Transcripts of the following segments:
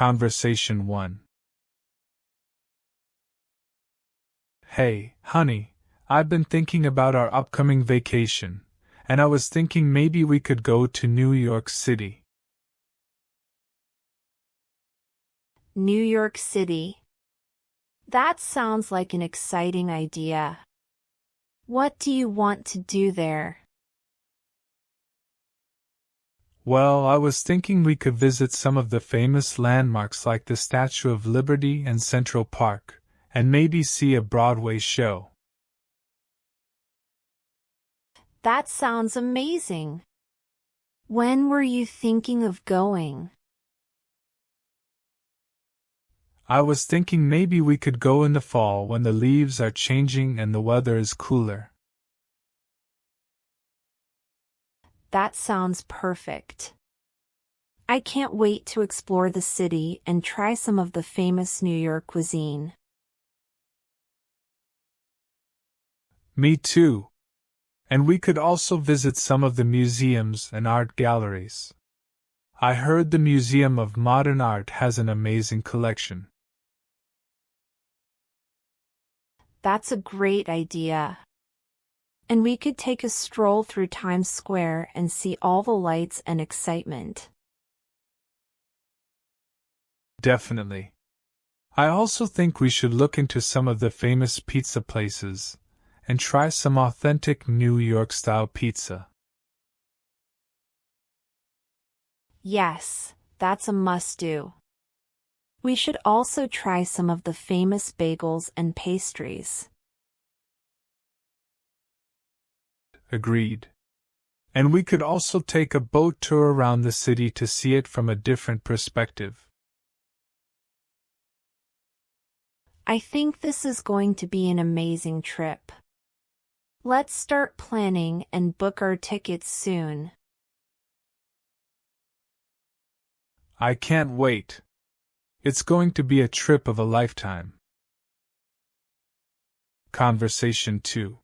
Conversation 1. Hey, honey, I've been thinking about our upcoming vacation, and I was thinking maybe we could go to New York City. New York City. That sounds like an exciting idea. What do you want to do there? Well, I was thinking we could visit some of the famous landmarks like the Statue of Liberty and Central Park, and maybe see a Broadway show. That sounds amazing. When were you thinking of going? I was thinking maybe we could go in the fall when the leaves are changing and the weather is cooler. That sounds perfect. I can't wait to explore the city and try some of the famous New York cuisine. Me too. And we could also visit some of the museums and art galleries. I heard the Museum of Modern Art has an amazing collection. That's a great idea. And we could take a stroll through Times Square and see all the lights and excitement. Definitely. I also think we should look into some of the famous pizza places and try some authentic New York-style pizza. Yes, that's a must-do. We should also try some of the famous bagels and pastries. Agreed. And we could also take a boat tour around the city to see it from a different perspective. I think this is going to be an amazing trip. Let's start planning and book our tickets soon. I can't wait. It's going to be a trip of a lifetime. Conversation 2.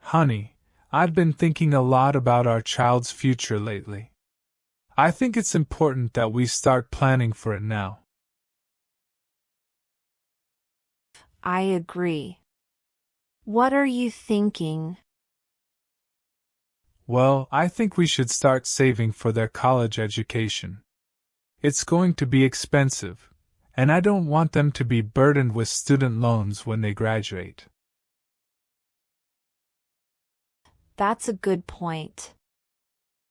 Honey, I've been thinking a lot about our child's future lately. I think it's important that we start planning for it now. I agree. What are you thinking? Well, I think we should start saving for their college education. It's going to be expensive, and I don't want them to be burdened with student loans when they graduate. That's a good point.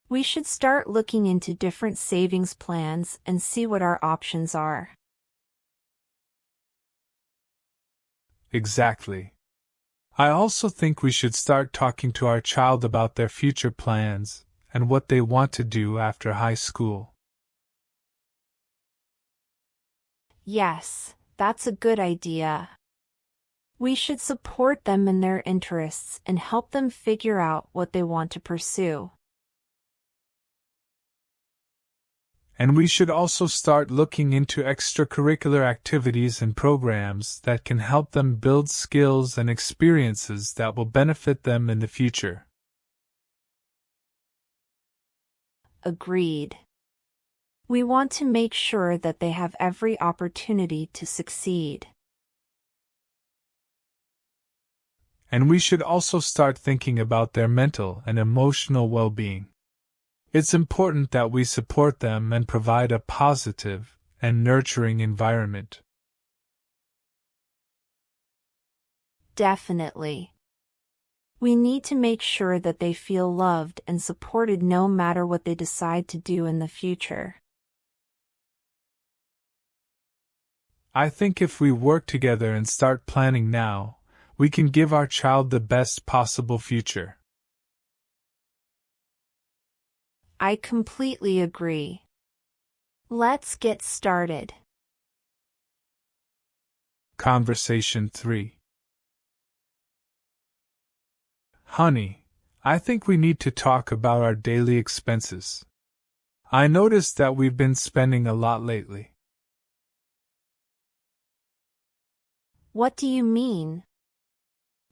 We should start looking into different savings plans and see what our options are. Exactly. I also think we should start talking to our child about their future plans and what they want to do after high school. Yes, that's a good idea. We should support them in their interests and help them figure out what they want to pursue. And we should also start looking into extracurricular activities and programs that can help them build skills and experiences that will benefit them in the future. Agreed. We want to make sure that they have every opportunity to succeed. And we should also start thinking about their mental and emotional well-being. It's important that we support them and provide a positive and nurturing environment. Definitely. We need to make sure that they feel loved and supported no matter what they decide to do in the future. I think if we work together and start planning now, we can give our child the best possible future. I completely agree. Let's get started. Conversation 3. Honey, I think we need to talk about our daily expenses. I noticed that we've been spending a lot lately. What do you mean?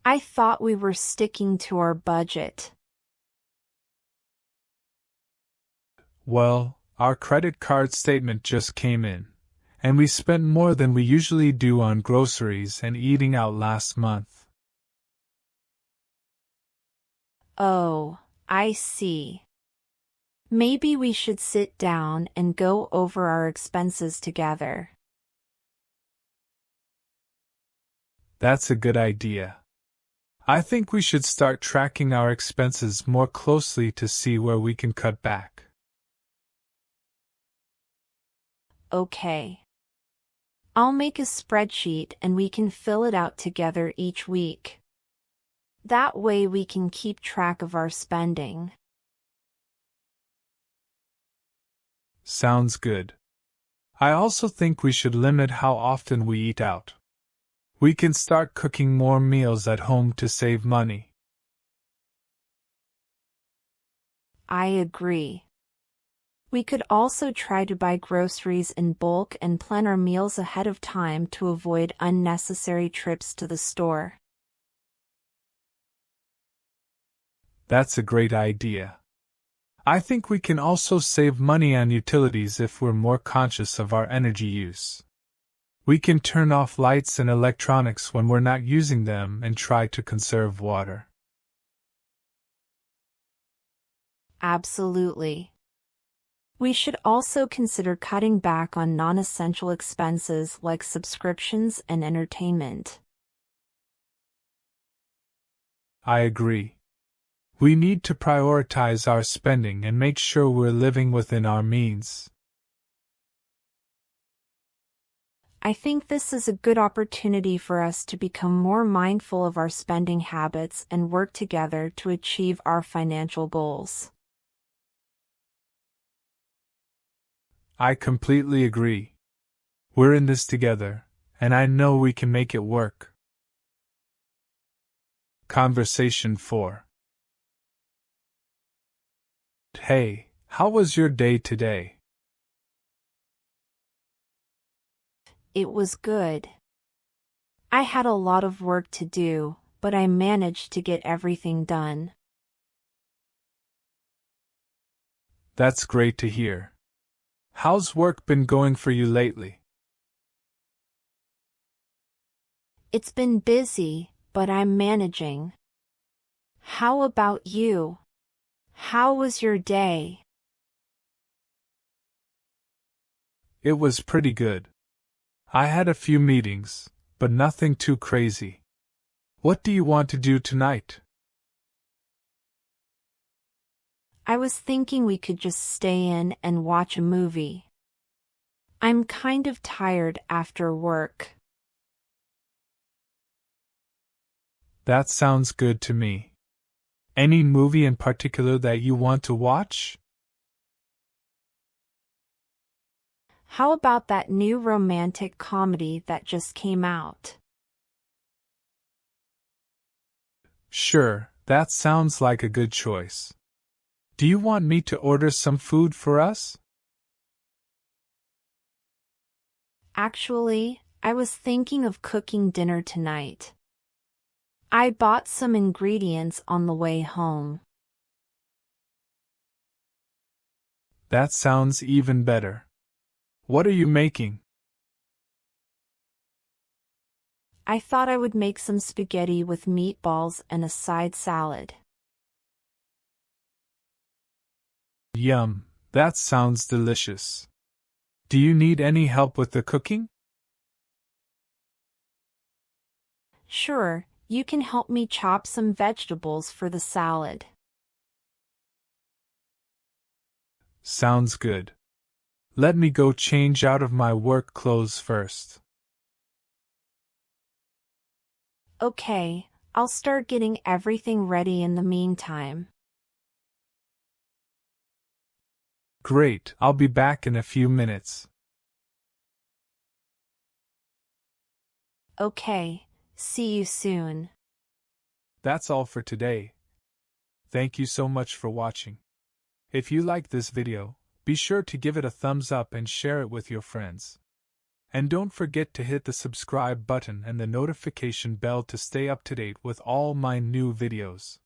I thought we were sticking to our budget. Well, Our credit card statement just came in, and we spent more than we usually do on groceries and eating out last month. Oh, I see. Maybe we should sit down and go over our expenses together. That's a good idea. I think we should start tracking our expenses more closely to see where we can cut back. Okay. I'll make a spreadsheet and we can fill it out together each week. That way we can keep track of our spending. Sounds good. I also think we should limit how often we eat out. We can start cooking more meals at home to save money. I agree. We could also try to buy groceries in bulk and plan our meals ahead of time to avoid unnecessary trips to the store. That's a great idea. I think we can also save money on utilities if we're more conscious of our energy use. We can turn off lights and electronics when we're not using them and try to conserve water. Absolutely. We should also consider cutting back on non-essential expenses like subscriptions and entertainment. I agree. We need to prioritize our spending and make sure we're living within our means. I think this is a good opportunity for us to become more mindful of our spending habits and work together to achieve our financial goals. I completely agree. We're in this together, and I know we can make it work. Conversation 4. Hey, how was your day today? It was good. I had a lot of work to do, but I managed to get everything done. That's great to hear. How's work been going for you lately? It's been busy, but I'm managing. How about you? How was your day? It was pretty good. I had a few meetings, but nothing too crazy. What do you want to do tonight? I was thinking we could just stay in and watch a movie. I'm kind of tired after work. That sounds good to me. Any movie in particular that you want to watch? How about that new romantic comedy that just came out? Sure, that sounds like a good choice. Do you want me to order some food for us? Actually, I was thinking of cooking dinner tonight. I bought some ingredients on the way home. That sounds even better. What are you making? I thought I would make some spaghetti with meatballs and a side salad. Yum, that sounds delicious. Do you need any help with the cooking? Sure, you can help me chop some vegetables for the salad. Sounds good. Let me go change out of my work clothes first. Okay, I'll start getting everything ready in the meantime. Great, I'll be back in a few minutes. Okay, see you soon. That's all for today. Thank you so much for watching. If you liked this video, be sure to give it a thumbs up and share it with your friends. And don't forget to hit the subscribe button and the notification bell to stay up to date with all my new videos.